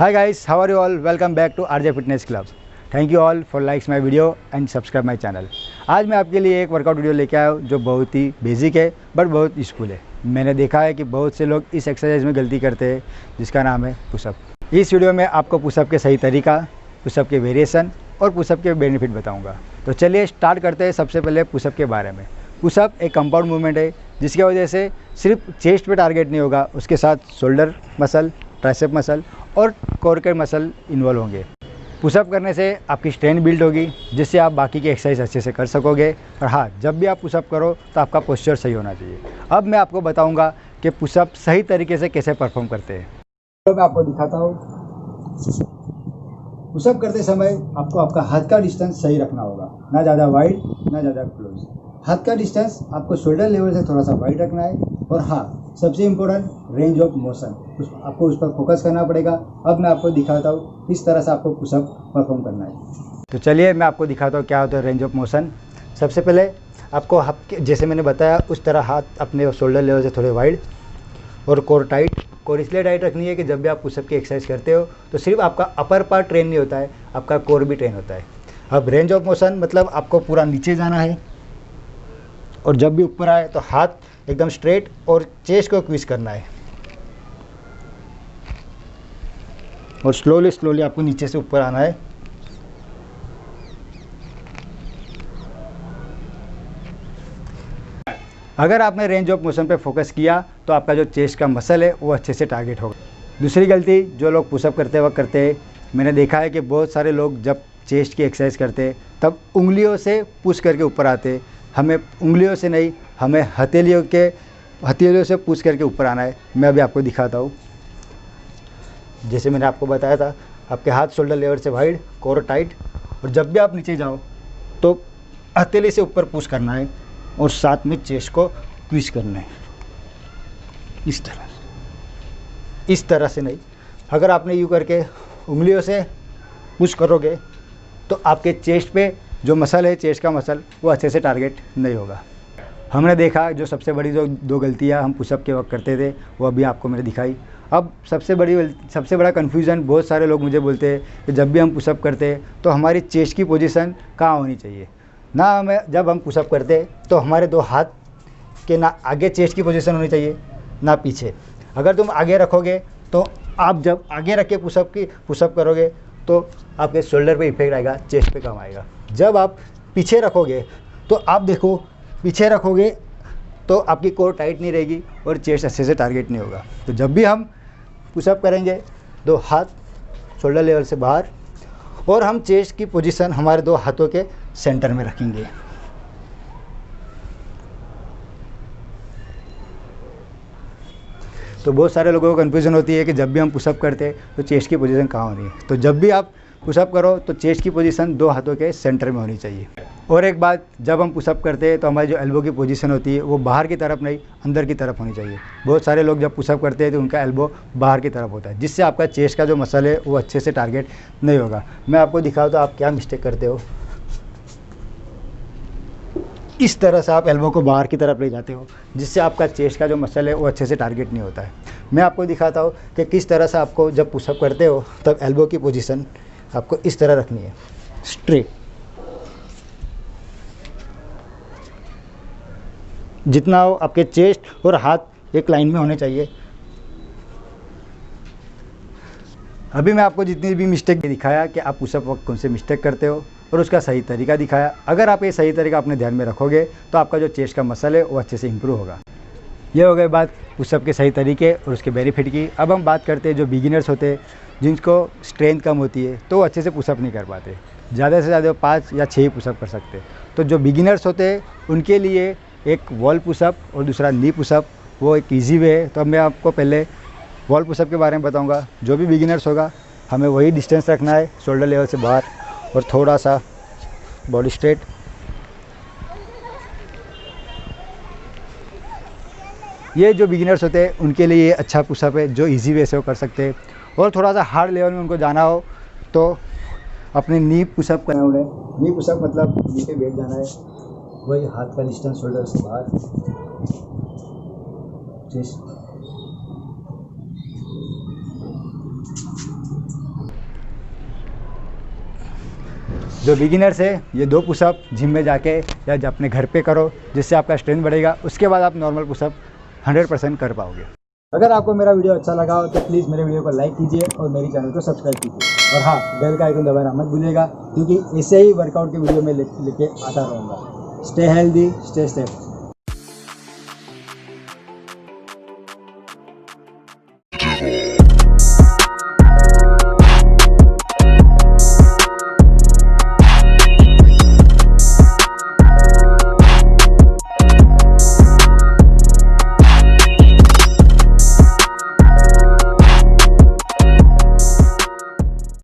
Hi guys, how are you all? Welcome back to RJ Fitness Club. Thank you all for likes my video and subscribe my channel. आज मैं आपके लिए एक workout video लेके आया हूँ जो बहुत ही बेसिक है बट बहुत यूज़फुल है। मैंने देखा है कि बहुत से लोग इस एक्सरसाइज में गलती करते हैं जिसका नाम है पुशअप। इस वीडियो में आपको पुशअप के सही तरीका, पुशअप के वेरिएशन और पुशअप के बेनिफिट बताऊँगा। तो चलिए स्टार्ट करते हैं सबसे पहले पुशअप के बारे में। पुशअप एक कंपाउंड मूवमेंट है जिसकी वजह से सिर्फ चेस्ट पे टारगेट नहीं होगा, उसके साथ शोल्डर मसल, ट्राइसेप मसल और कोर के मसल इन्वॉल्व होंगे। पुशअप करने से आपकी स्ट्रेंथ बिल्ड होगी जिससे आप बाकी की एक्सरसाइज अच्छे से कर सकोगे। और हाँ, जब भी आप पुशअप करो तो आपका पोस्चर सही होना चाहिए। अब मैं आपको बताऊंगा कि पुशअप सही तरीके से कैसे परफॉर्म करते हैं। तो मैं आपको दिखाता हूँ। पुशअप करते समय आपको आपका हाथ का डिस्टेंस सही रखना होगा, ना ज़्यादा वाइड ना ज़्यादा क्लोज। हाथ का डिस्टेंस आपको शोल्डर लेवल से थोड़ा सा वाइड रखना है। और हाँ, सबसे इम्पोर्टेंट रेंज ऑफ मोशन, आपको उस पर फोकस करना पड़ेगा। अब मैं आपको दिखाता हूँ किस तरह से आपको पुशअप परफॉर्म करना है। तो चलिए मैं आपको दिखाता हूँ क्या होता है रेंज ऑफ मोशन। सबसे पहले आपको जैसे मैंने बताया उस तरह हाथ अपने शोल्डर लेवल से थोड़े वाइड और कोर टाइट। कोर इसलिए टाइट रखनी है कि जब भी आप पुशअप की एक्सरसाइज करते हो तो सिर्फ आपका अपर पार्ट ट्रेन नहीं होता है, आपका कोर भी ट्रेन होता है। अब रेंज ऑफ मोशन मतलब आपको पूरा नीचे जाना है और जब भी ऊपर आए तो हाथ एकदम स्ट्रेट और चेस्ट को ट्विस्ट करना है और स्लोली आपको नीचे से ऊपर आना है। अगर आपने रेंज ऑफ मोशन पे फोकस किया तो आपका जो चेस्ट का मसल है वो अच्छे से टारगेट होगा। दूसरी गलती जो लोग पुशअप करते वक्त करते हैं, मैंने देखा है कि बहुत सारे लोग जब चेस्ट की एक्सरसाइज करते हैं तब उंगलियों से पुश करके ऊपर आते। हमें उंगलियों से नहीं, हमें हथेलियों से पुश करके ऊपर आना है। मैं अभी आपको दिखाता हूँ। जैसे मैंने आपको बताया था, आपके हाथ शोल्डर लेवल से वाइड, कोर टाइट, और जब भी आप नीचे जाओ तो हथेली से ऊपर पुश करना है और साथ में चेस्ट को ट्विस्ट करना है इस तरह से नहीं। अगर आपने यूँ करके उंगलियों से पुश करोगे तो आपके चेस्ट पे जो मसल है, चेस्ट का मसल, वो अच्छे से टारगेट नहीं होगा। हमने देखा जो सबसे बड़ी जो दो गलतियाँ हम पुशअप के वक्त करते थे वो अभी आपको मैंने दिखाई। अब सबसे बड़ा कन्फ्यूज़न, बहुत सारे लोग मुझे बोलते हैं कि जब भी हम पुशअप करते हैं तो हमारी चेस्ट की पोजीशन कहाँ होनी चाहिए। ना हमें जब हम पुशअप करते हैं तो हमारे दो हाथ के ना आगे चेस्ट की पोजीशन होनी चाहिए ना पीछे। अगर तुम आगे रखोगे तो आप जब आगे रख के पुशअप करोगे तो आपके शोल्डर पे इफेक्ट आएगा, चेस्ट पे कम आएगा। जब आप पीछे रखोगे तो आप देखो, पीछे रखोगे तो आपकी कोर टाइट नहीं रहेगी और चेस्ट अच्छे से टारगेट नहीं होगा। तो जब भी हम पुशअप करेंगे दो हाथ शोल्डर लेवल से बाहर और हम चेस्ट की पोजीशन हमारे दो हाथों के सेंटर में रखेंगे। तो बहुत सारे लोगों को कन्फ्यूज़न होती है कि जब भी हम पुशअप करते हैं तो चेस्ट की पोजीशन कहाँ होनी है। तो जब भी आप पुशअप करो तो चेस्ट की पोजीशन दो हाथों के सेंटर में होनी चाहिए। और एक बात, जब हम पुशअप करते हैं तो हमारी जो एल्बो की पोजीशन होती है वो बाहर की तरफ नहीं, अंदर की तरफ होनी चाहिए। बहुत सारे लोग जब पुशअप करते हैं तो उनका एल्बो बाहर की तरफ होता है जिससे आपका चेस्ट का जो मसल है वो अच्छे से टारगेट नहीं होगा। मैं आपको दिखाऊँ तो आप क्या मिस्टेक करते हो। इस तरह से आप एल्बो को बाहर की तरफ ले जाते हो जिससे आपका चेस्ट का जो मसल है वो अच्छे से टारगेट नहीं होता है। मैं आपको दिखाता हूँ कि किस तरह से आपको जब पुशअप करते हो तब एल्बो की पोजीशन आपको इस तरह रखनी है, स्ट्रेट। जितना हो आपके चेस्ट और हाथ एक लाइन में होने चाहिए। अभी मैं आपको जितनी भी मिस्टेक दिखाया कि आप पुशअप वक्त कौन से मिस्टेक करते हो और उसका सही तरीका दिखाया। अगर आप ये सही तरीका अपने ध्यान में रखोगे तो आपका जो चेस्ट का मसल है वो अच्छे से इम्प्रूव होगा। ये हो गई बात पुशअप के सही तरीके और उसके बेनिफिट की। अब हम बात करते हैं जो बिगिनर्स होते हैं जिनको स्ट्रेंथ कम होती है तो वो अच्छे से पुशअप नहीं कर पाते, ज़्यादा से ज़्यादा 5 या 6 पुशअप कर सकते हैं। तो जो बिगिनर्स होते हैं उनके लिए एक वॉल पुशअप और दूसरा नी पुशअप वो एक ईजी वे है। तो अब मैं आपको पहले वॉल पुशअप के बारे में बताऊंगा। जो भी बिगिनर्स होगा हमें वही डिस्टेंस रखना है, शोल्डर लेवल से बाहर और थोड़ा सा बॉडी स्ट्रेट। ये जो बिगिनर्स होते हैं उनके लिए ये अच्छा पुशअप है जो इजी वे से वो कर सकते हैं। और थोड़ा सा हार्ड लेवल में उनको जाना हो तो अपने नी पुशअप करना होगा। नी पुशअप मतलब नी पे बैठ जाना है, वही हाथ का डिस्टेंस शोल्डर से बाहर, चेस्ट जो बिगिनर्स है ये 2 पुशअप जिम में जाके या अपने घर पे करो, जिससे आपका स्ट्रेंथ बढ़ेगा। उसके बाद आप नॉर्मल पुशअप 100% कर पाओगे। अगर आपको मेरा वीडियो अच्छा लगा हो तो प्लीज़ मेरे वीडियो को लाइक कीजिए और मेरे चैनल को सब्सक्राइब कीजिए। और हाँ, बेल का आइकन दबाना मत भूलिएगा, क्योंकि ऐसे ही वर्कआउट की वीडियो में लेके आता रहूँगा। Stay healthy, stay safe.